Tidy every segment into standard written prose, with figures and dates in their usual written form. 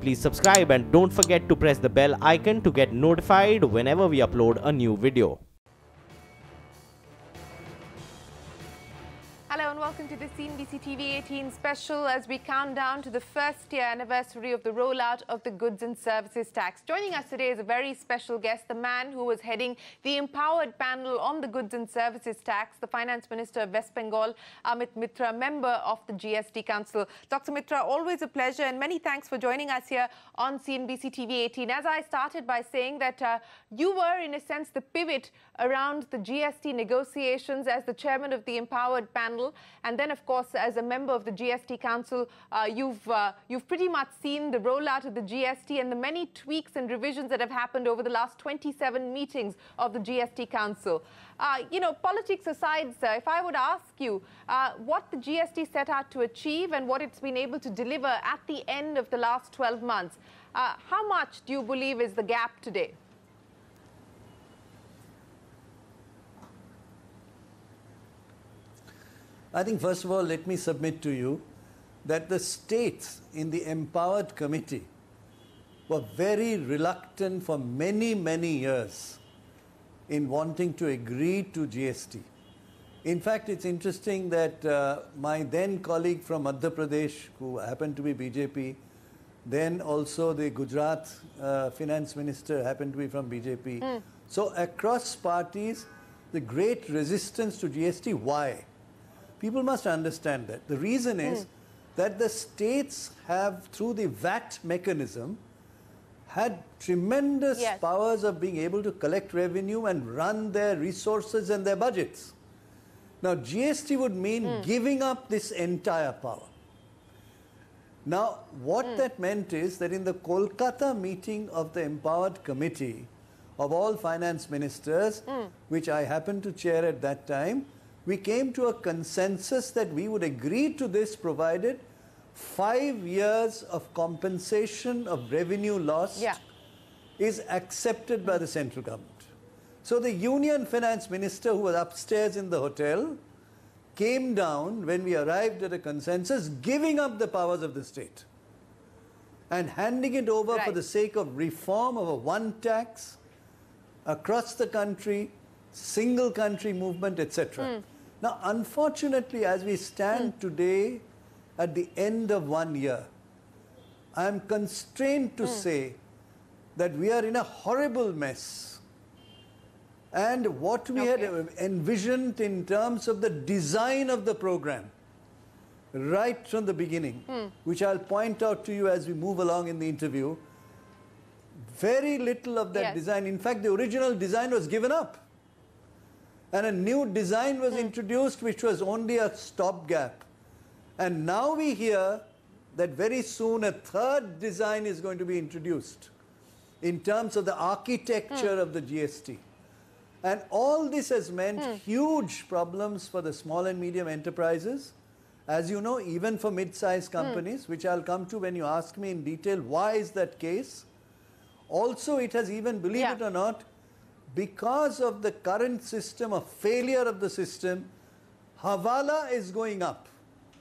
Please subscribe and don't forget to press the bell icon to get notified whenever we upload a new video. Hello and welcome to the CNBC TV18 special as we count down to the first year anniversary of the rollout of the goods and services tax. Joining us today is a very special guest, the man who was heading the empowered panel on the goods and services tax, the Finance Minister of West Bengal, Amit Mitra, member of the GST Council. Dr. Mitra, always a pleasure and many thanks for joining us here on CNBC TV18. As I started by saying that you were in a sense the pivot around the GST negotiations as the chairman of the empowered panel, and then of course as a member of the GST Council, you've pretty much seen the rollout of the GST and the many tweaks and revisions that have happened over the last 27 meetings of the GST Council. Politics aside, sir, if I would ask you what the GST set out to achieve and what it's been able to deliver at the end of the last 12 months, how much do you believe is the gap today? I think, first of all, let me submit to you that the states in the empowered committee were very reluctant for many, many years in wanting to agree to GST. In fact, it's interesting that my then colleague from Madhya Pradesh, who happened to be BJP, then also the Gujarat finance minister happened to be from BJP. So across parties, the great resistance to GST. Why? People must understand that. The reason is that the states have, through the VAT mechanism, had tremendous powers of being able to collect revenue and run their resources and their budgets. Now, GST would mean giving up this entire power. Now, what that meant is that in the Kolkata meeting of the Empowered Committee of all finance ministers, which I happened to chair at that time, we came to a consensus that we would agree to this provided 5 years of compensation of revenue lost is accepted by the central government. So the union finance minister, who was upstairs in the hotel, came down when we arrived at a consensus, giving up the powers of the state and handing it over for the sake of reform of a one tax across the country, single country movement, etc. Now, unfortunately, as we stand today at the end of 1 year, I am constrained to say that we are in a horrible mess. And what we had envisioned in terms of the design of the program, right from the beginning, which I'll point out to you as we move along in the interview, very little of that design. In fact, the original design was given up. And a new design was introduced, which was only a stopgap. And now we hear that very soon a third design is going to be introduced in terms of the architecture of the GST. And all this has meant huge problems for the small and medium enterprises. As you know, even for mid-sized companies, which I'll come to when you ask me in detail, why is that case? Also, it has even, believe it or not, because of the current system, a failure of the system, Hawala is going up.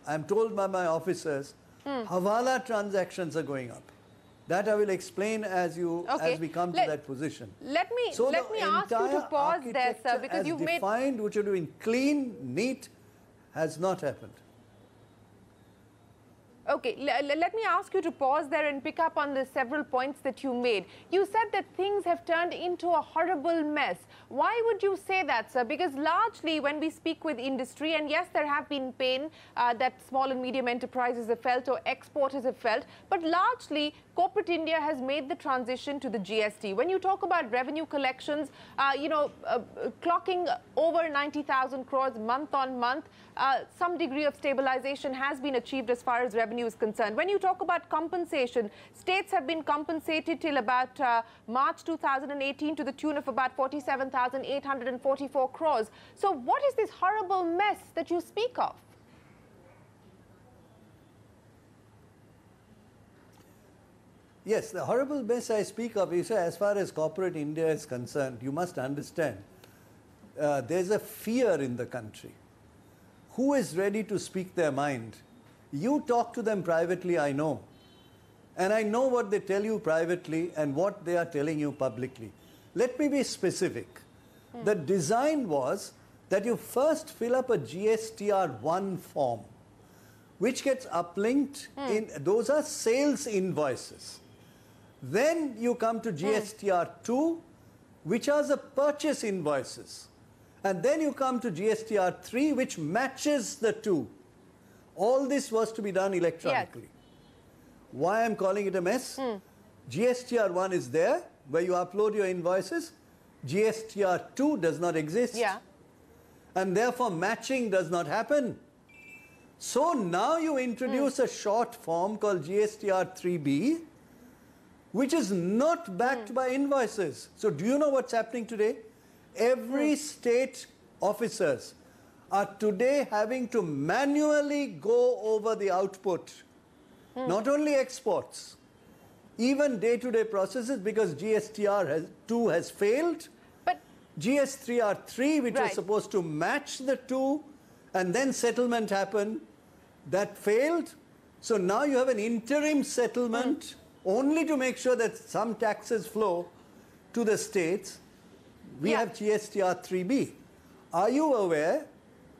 I'm told by my officers, Hawala transactions are going up. That I will explain as we come to that position. Let me ask you to pause there, sir, because you've defined, which would have been clean, neat, has not happened. Okay, let me ask you to pause there and pick up on the several points that you made. You said that things have turned into a horrible mess. Why would you say that, sir? Because largely when we speak with industry, and yes, there have been pain that small and medium enterprises have felt or exporters have felt, but largely corporate India has made the transition to the GST. When you talk about revenue collections, clocking over 90,000 crores month on month, some degree of stabilization has been achieved as far as revenue is concerned. When you talk about compensation, states have been compensated till about March 2018 to the tune of about 47,844 crores. So what is this horrible mess that you speak of? Yes, the horrible mess I speak of is, as far as corporate India is concerned, you must understand, there's a fear in the country. Who is ready to speak their mind? You talk to them privately, I know. And I know what they tell you privately and what they are telling you publicly. Let me be specific. The design was that you first fill up a GSTR1 form, which gets uplinked in, those are sales invoices. Then you come to GSTR2, which are the purchase invoices. And then you come to GSTR3, which matches the two. All this was to be done electronically. Yes. Why I'm calling it a mess? GSTR1 is there, where you upload your invoices. GSTR2 does not exist. Yeah. And therefore matching does not happen. So now you introduce a short form called GSTR3B, which is not backed by invoices. So do you know what's happening today? Every state officers are today having to manually go over the output, not only exports, even day-to-day processes, because GSTR2 has failed. But GS3R3, which was supposed to match the two, and then settlement happened, that failed. So now you have an interim settlement only to make sure that some taxes flow to the states. We have GSTR3B. Are you aware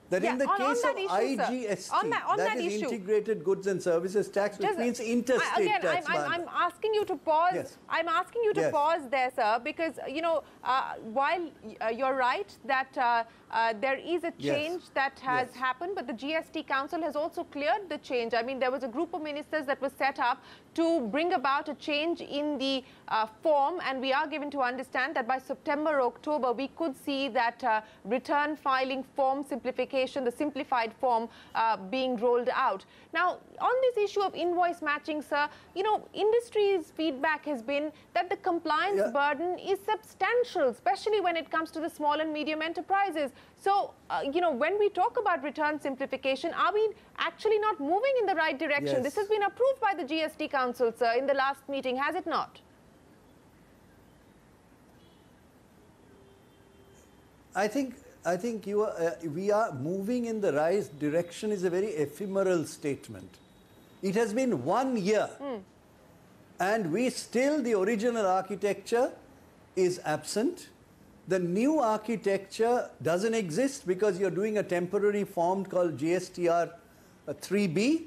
that in the case of IGST, that is Integrated Goods and Services Tax, which means interstate tax. I'm asking you to pause. Yes. I'm asking you to pause there, sir, because, you know, while you're right that there is a change that has happened, but the GST Council has also cleared the change. I mean, there was a group of ministers that was set up to bring about a change in the form, and we are given to understand that by September or October, we could see that return filing form simplification, the simplified form being rolled out. Now, on this issue of invoice matching, sir, you know, industry's feedback has been that the compliance burden is substantial, especially when it comes to the small and medium enterprises. So, you know, when we talk about return simplification, are we actually not moving in the right direction? Yes. This has been approved by the GST Council, sir, in the last meeting, has it not? I think you are, we are moving in the right direction is a very ephemeral statement. It has been 1 year and we still, the original architecture is absent. The new architecture doesn't exist because you're doing a temporary form called GSTR 3B,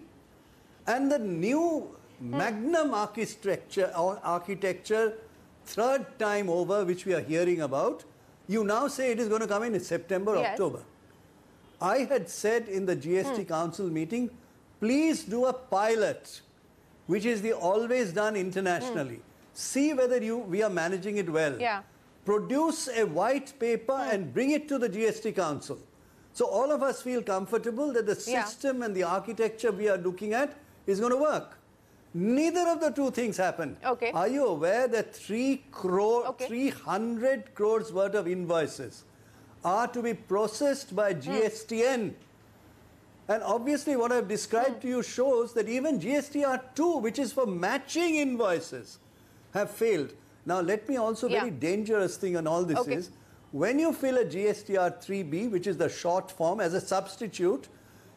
and the new Magnum architecture, third time over, which we are hearing about, you now say it is going to come in September, October. I had said in the GST Council meeting, please do a pilot, which is the always done internationally. See whether we are managing it well. Produce a white paper and bring it to the GST Council. So all of us feel comfortable that the system and the architecture we are looking at is going to work. Neither of the two things happened. Are you aware that 300 crores worth of invoices are to be processed by GSTN? And obviously what I've described to you shows that even GSTR2, which is for matching invoices, have failed. Now let me also, very dangerous thing on all this is, when you fill a GSTR3B, which is the short form, as a substitute,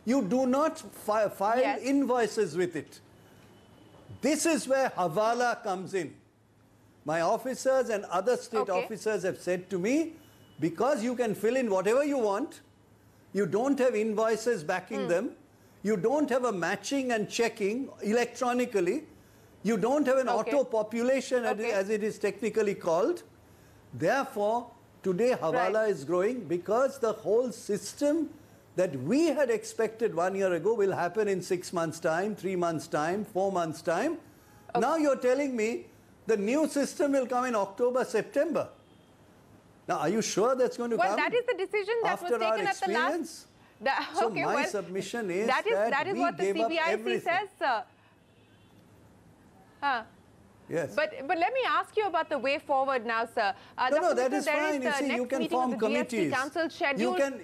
you do not file invoices with it. This is where Hawala comes in. My officers and other state officers have said to me, because you can fill in whatever you want, you don't have invoices backing them, you don't have a matching and checking electronically, you don't have an auto-population as it is technically called. Therefore, today Hawala is growing because the whole system that we had expected 1 year ago will happen in 6 months' time, 3 months' time, 4 months' time. Now you're telling me the new system will come in October, September. Now, are you sure that's going to come? Well, that is the decision that was taken at the last... So my submission is that is what the CBIC says, sir. Yes. But let me ask you about the way forward now, sir. No, that is fine. You see, you can form committees. Council scheduled. You can,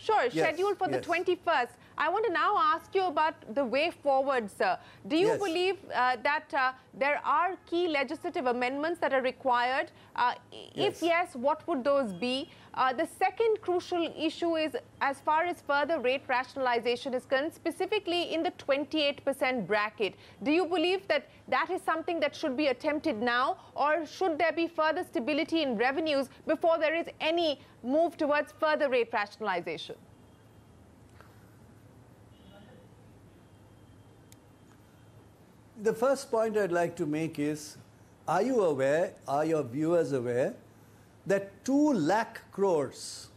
Sure, scheduled for the 21st. I want to now ask you about the way forward, sir. Do you believe that there are key legislative amendments that are required? If yes, what would those be? The second crucial issue is as far as further rate rationalization is concerned, specifically in the 28% bracket. Do you believe that that is something that should be attempted now, or should there be further stability in revenues before there is any move towards further rate rationalization? The first point I'd like to make is, are you aware, are your viewers aware, that 2 lakh crores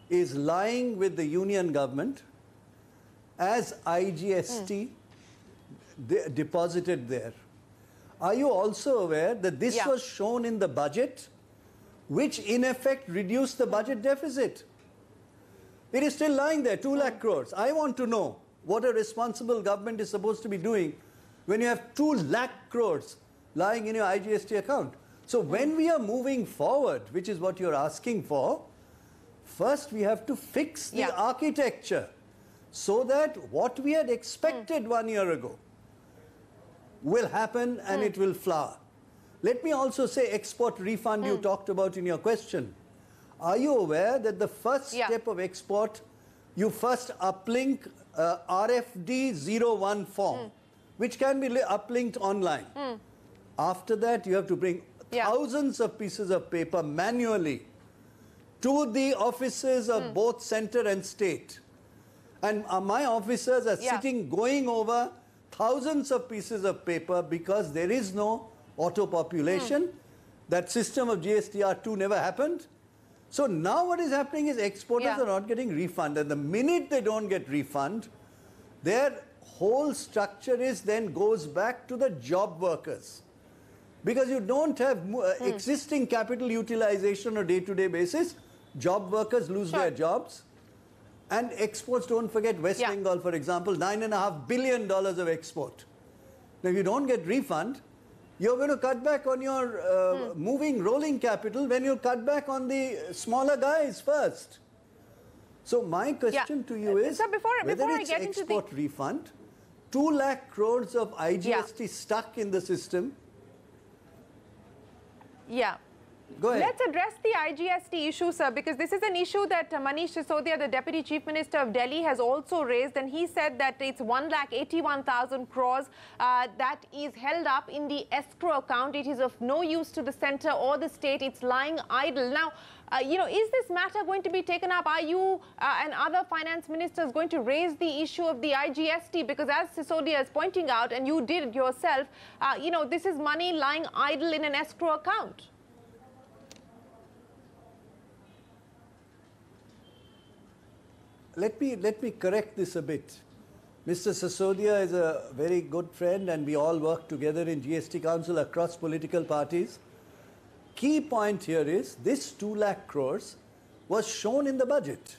is lying with the union government as IGST deposited there? Are you also aware that this was shown in the budget, which in effect reduced the budget deficit? It is still lying there, 2 lakh crores. I want to know what a responsible government is supposed to be doing when you have 2 lakh crores lying in your IGST account. So when we are moving forward, which is what you're asking for, first we have to fix the architecture so that what we had expected 1 year ago will happen and it will flower. Let me also say export refund you talked about in your question. Are you aware that the first step of export, you first uplink RFD 01 form, which can be uplinked online. After that, you have to bring thousands of pieces of paper manually to the offices of both center and state. And my officers are sitting, going over thousands of pieces of paper because there is no auto-population. That system of GSTR2 never happened. So now what is happening is exporters are not getting refund. And the minute they don't get refund, their whole structure is then goes back to the job workers. Because you don't have existing capital utilization on a day-to-day basis, job workers lose their jobs. And exports, don't forget, West Bengal, for example, $9.5 billion of export. Now, if you don't get refund, you're going to cut back on your rolling capital when you cut back on the smaller guys first. So my question to you is, whether it's export refund, 2 lakh crores of IGST stuck in the system. Go ahead. Let's address the IGST issue, sir, because this is an issue that Manish Sisodia, the Deputy Chief Minister of Delhi, has also raised, and he said that it's 1,81,000 crores that is held up in the escrow account. It is of no use to the centre or the state. It's lying idle. Now, is this matter going to be taken up? Are you and other finance ministers going to raise the issue of the IGST? Because as Sisodia is pointing out, and you did it yourself, this is money lying idle in an escrow account. Let me correct this a bit. Mr. Sisodia is a very good friend and we all work together in GST Council across political parties. Key point here is this 2 lakh crores was shown in the budget.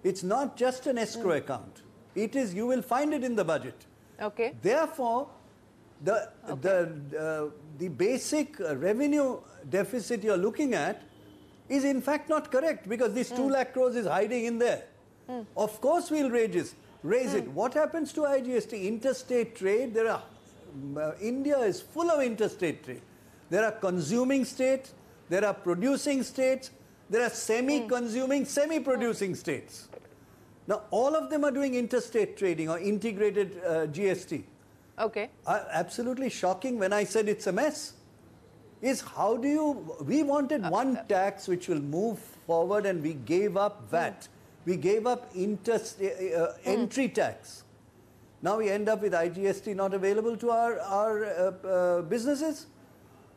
It's not just an escrow account. It is, you will find it in the budget. Okay. Therefore, the basic revenue deficit you're looking at is in fact not correct because this 2 lakh crores is hiding in there. Of course we'll raise it. What happens to IGST? Interstate trade, India is full of interstate trade. There are consuming states, there are producing states, there are semi-consuming, semi-producing states. Now all of them are doing interstate trading or integrated GST. Okay. Absolutely shocking when I said it's a mess. Is how do you, we wanted one tax which will move forward and we gave up VAT. We gave up entry tax. Now we end up with IGST not available to our businesses.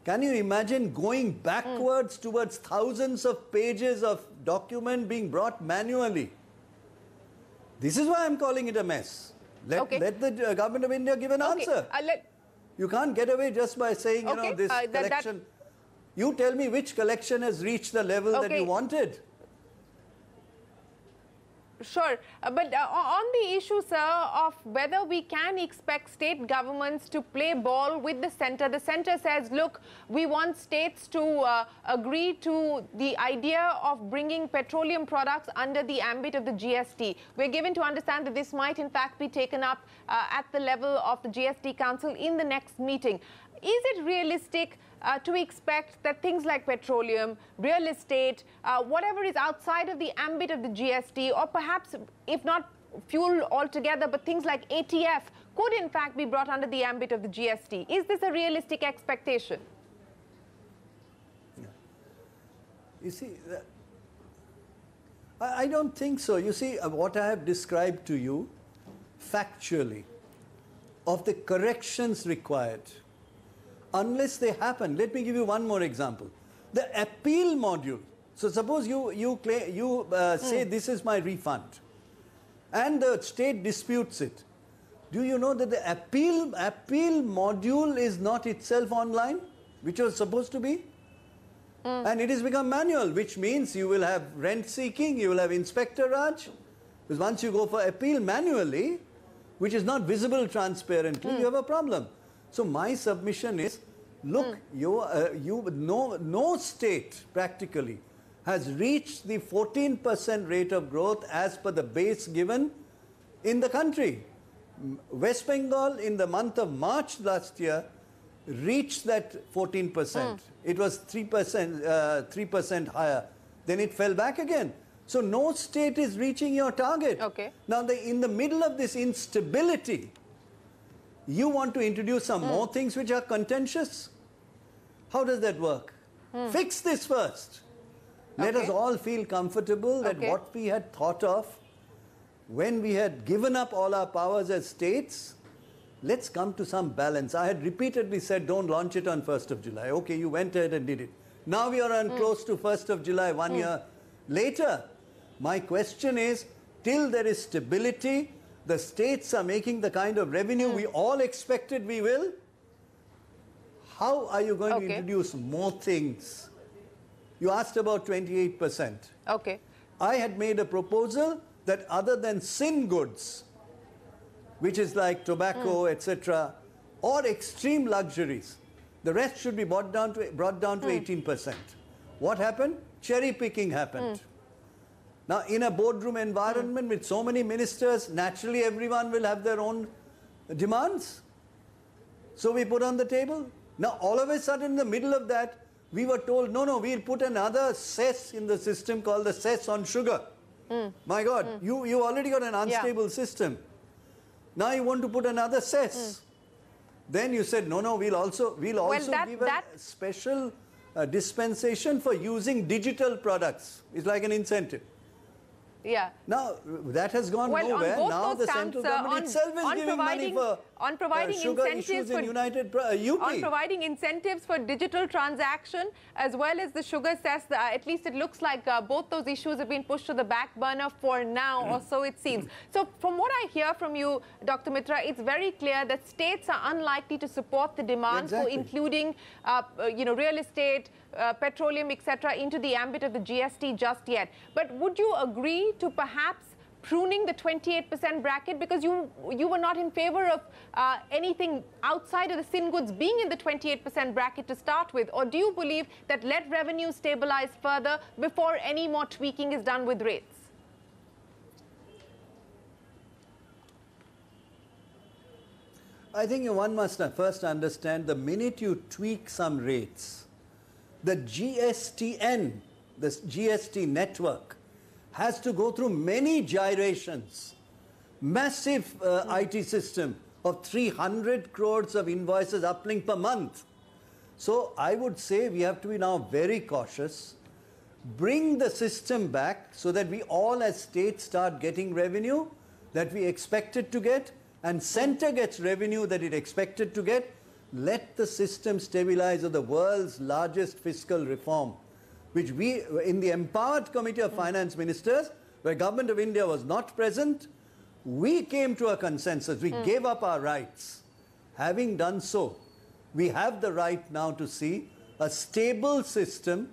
Can you imagine going backwards towards thousands of pages of document being brought manually? This is why I'm calling it a mess. Let the government of India give an answer. You can't get away just by saying, this collection. You tell me which collection has reached the level that you wanted. Sure. But on the issue, sir, of whether we can expect state governments to play ball with the centre says, look, we want states to agree to the idea of bringing petroleum products under the ambit of the GST. We're given to understand that this might, in fact, be taken up at the level of the GST Council in the next meeting. Is it realistic to expect that things like petroleum, real estate, whatever is outside of the ambit of the GST, or perhaps, if not fuel altogether, but things like ATF, could in fact be brought under the ambit of the GST? Is this a realistic expectation? Yeah. You see, I don't think so. You see, what I have described to you factually of the corrections required, unless they happen. Let me give you one more example. The appeal module. So suppose you say this is my refund and the state disputes it. Do you know that the appeal module is not itself online, which was supposed to be? And it has become manual, which means you will have rent seeking, you will have inspector Raj. Because once you go for appeal manually, which is not visible transparently, you have a problem. So my submission is, look, no state practically has reached the 14% rate of growth as per the base given in the country. West Bengal in the month of March last year reached that 14%. It was 3% higher. Then it fell back again. So no state is reaching your target. Okay. Now in the middle of this instability, you want to introduce some more things which are contentious? How does that work? Fix this first. Let us all feel comfortable that what we had thought of when we had given up all our powers as states, let's come to some balance. I had repeatedly said, don't launch it on 1st of July. Okay, you went ahead and did it. Now we are on close to 1st of July, 1 year later. My question is, till there is stability, the states are making the kind of revenue we all expected we will. How are you going to introduce more things? You asked about 28%. Okay. I had made a proposal that other than sin goods, which is like tobacco, etc., or extreme luxuries, the rest should be brought down to 18%. What happened? Cherry picking happened. Now, in a boardroom environment with so many ministers, naturally everyone will have their own demands. So we put on the table. Now, all of a sudden, in the middle of that, we were told, no, we'll put another cess in the system called the cess on sugar. My God, you already got an unstable system. Now you want to put another cess. Then you said, no, we'll also give a special dispensation for using digital products. It's like an incentive. Yeah. Now, that has gone nowhere. Now the central government itself is giving money for sugar issues in UP. On providing incentives for digital transaction as well as the sugar cess, at least it looks like both those issues have been pushed to the back burner for now, or so it seems. So from what I hear from you, Dr. Mitra, it's very clear that states are unlikely to support the demand for including real estate, petroleum, etc., into the ambit of the GST just yet. But would you agree to perhaps pruning the 28% bracket, because you were not in favor of anything outside of the sin goods being in the 28% bracket to start with? Or do you believe that let revenue stabilize further before any more tweaking is done with rates? I think one must first understand, the minute you tweak some rates, the GSTN, the GST network, has to go through many gyrations. Massive IT system of 300 crores of invoices uplink per month. So I would say we have to be now very cautious, bring the system back so that we all as states start getting revenue that we expected to get, and center gets revenue that it expected to get. Let the system stabilize of the world's largest fiscal reform, which we, in the Empowered Committee of Finance Ministers, where Government of India was not present, we came to a consensus. We gave up our rights. Having done so, we have the right now to see a stable system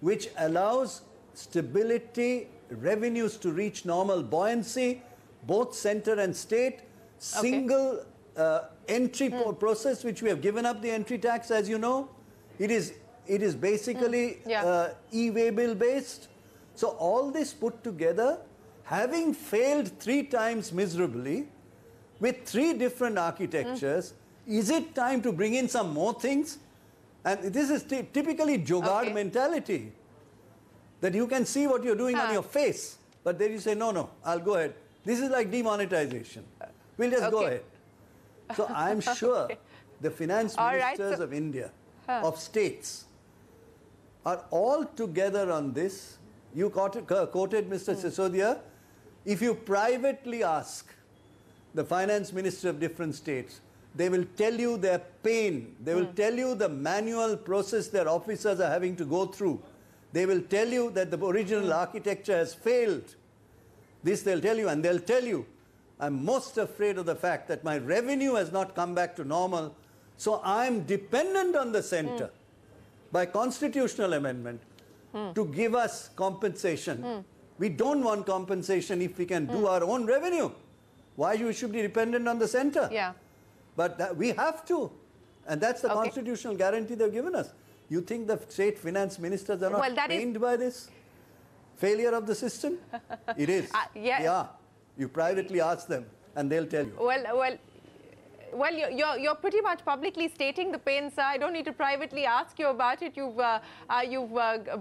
which allows stability revenues to reach normal buoyancy, both center and state, single entry process, which we have given up the entry tax, as you know. It is basically e-way bill based. So all this put together, having failed 3 times miserably with 3 different architectures, is it time to bring in some more things? And this is typically Jogad mentality, that you can see what you're doing on your face, but then you say, no, no, I'll go ahead. This is like demonetization. We'll just go ahead. So I'm sure the finance ministers of India, of states, are all together on this. You quoted Mr. Sisodia. If you privately ask the finance minister of different states, they will tell you their pain. They will tell you the manual process their officers are having to go through. They will tell you that the original architecture has failed. This they'll tell you, and they'll tell you, I'm most afraid of the fact that my revenue has not come back to normal, so I'm dependent on the center by constitutional amendment to give us compensation. We don't want compensation if we can do our own revenue. Why you should be dependent on the center? Yeah. But we have to. And that's the constitutional guarantee they've given us. You think the state finance ministers are not pained by this failure of the system? It is. Yeah. You privately ask them and they'll tell you. Well, you're pretty much publicly stating the pain, sir. I don't need to privately ask you about it. You've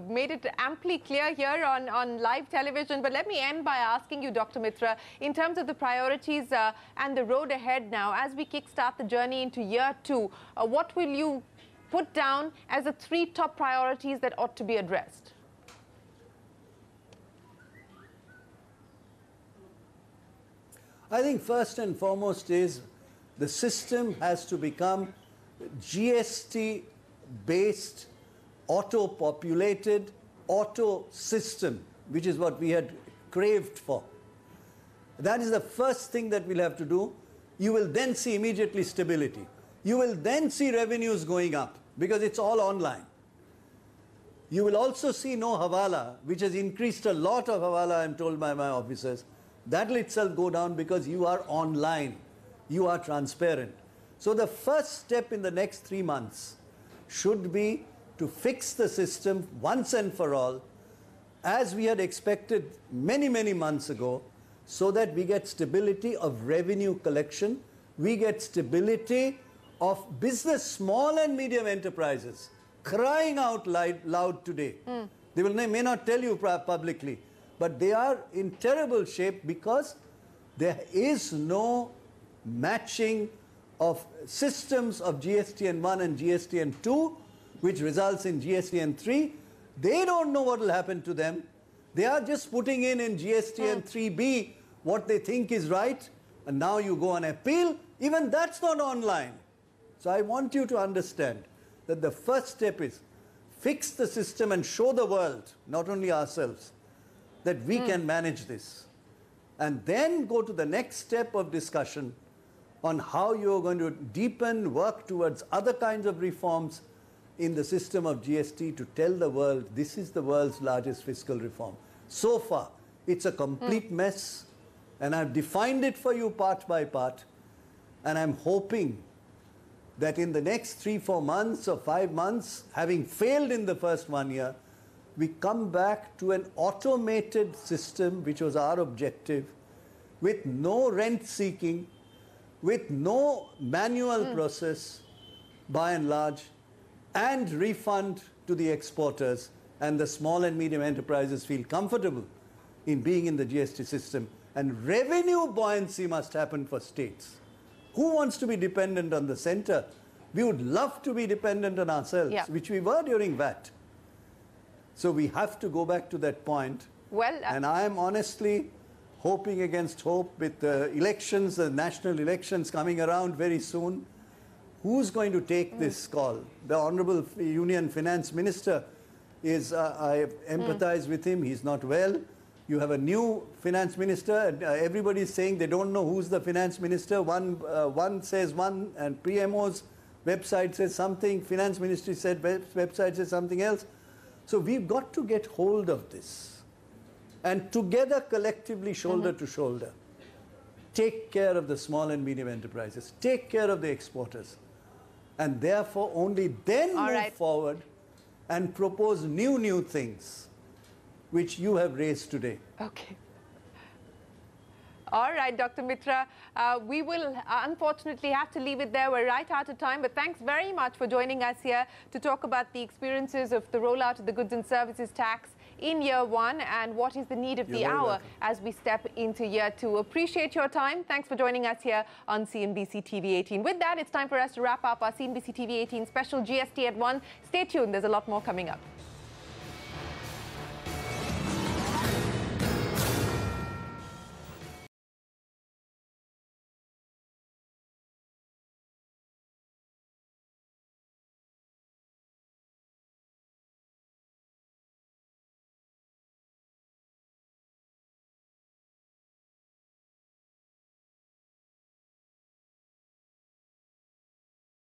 made it amply clear here on live television. But let me end by asking you, Dr. Mitra, in terms of the priorities and the road ahead now, as we kickstart the journey into year 2, what will you put down as the 3 top priorities that ought to be addressed? I think first and foremost is the system has to become GST-based, auto-populated, auto-system, which is what we had craved for. That is the first thing that we'll have to do. You will then see immediately stability. You will then see revenues going up because it's all online. You will also see no hawala, which has increased a lot of hawala, I'm told by my officers. That will itself go down because you are online. You are transparent. So the first step in the next 3 months should be to fix the system once and for all, as we had expected many, many months ago, so that we get stability of revenue collection, we get stability of business, small and medium enterprises, crying out loud today. They may not tell you publicly, but they are in terrible shape because there is no matching of systems of GSTN1 and GSTN2, which results in GSTN3. They don't know what will happen to them. They are just putting in GSTN3B what they think is right, and now you go on appeal. Even that's not online. So I want you to understand that the first step is fix the system and show the world, not only ourselves, that we can manage this. And then go to the next step of discussion on how you're going to deepen, work towards other kinds of reforms in the system of GST to tell the world this is the world's largest fiscal reform. So far, it's a complete mess, and I've defined it for you part by part, and I'm hoping that in the next 3-4 months or 5 months, having failed in the first 1 year, we come back to an automated system, which was our objective, with no rent seeking, with no manual process, by and large, and refund to the exporters, and the small and medium enterprises feel comfortable in being in the GST system. And revenue buoyancy must happen for states. Who wants to be dependent on the center? We would love to be dependent on ourselves, which we were during VAT. So we have to go back to that point. And I am honestly hoping against hope with the elections, the national elections coming around very soon. Who's going to take this call? The Honorable Union Finance Minister is, I empathize with him, he's not well. You have a new finance minister, and everybody is saying they don't know who's the finance minister. One says one, and PMO's website says something, finance ministry said website says something else. So we've got to get hold of this. and together, collectively, shoulder to shoulder, take care of the small and medium enterprises, take care of the exporters, and therefore only then move forward and propose new things which you have raised today. Okay. All right, Dr. Mitra, we will unfortunately have to leave it there. We're right out of time, but thanks very much for joining us here to talk about the experiences of the rollout of the goods and services tax in year one and what is the need of the hour as we step into year two. Appreciate your time. Thanks for joining us here on CNBC TV18. With that, it's time for us to wrap up our CNBC TV18 special GST at 1. Stay tuned. There's a lot more coming up.